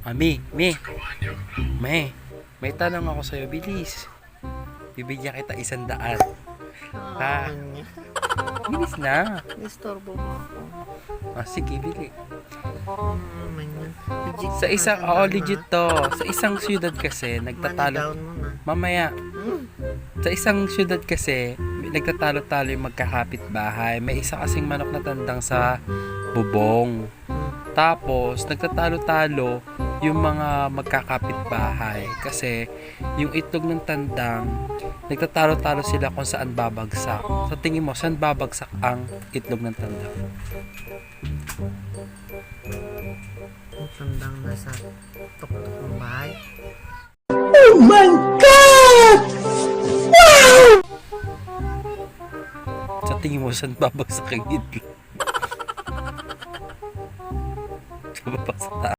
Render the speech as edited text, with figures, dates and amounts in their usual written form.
May tanong ako sa'yo, bilis. Bibigyan kita 100. Ha? Bilis na. Istorbo mo ako. Sige, bili. Legit Sa isang, legit to. Sa isang syudad kasi, nagtatalo. Money down mo na. Mamaya. Sa isang syudad kasi, nagtatalo-talo yung magkakapit bahay. May isa kasing manok na tandang sa bubong. Tapos, nagtatalo-talo yung mga magkakapit bahay. Kasi, yung itlog ng tandang, nagtatalo-talo sila kung saan babagsak. Sa tingin mo, saan babagsak ang itlog ng tandang? Ang tandang nasa tuktok ng bahay. Oh my God! Wow! Sa tingin mo, saan babagsak ang itlog?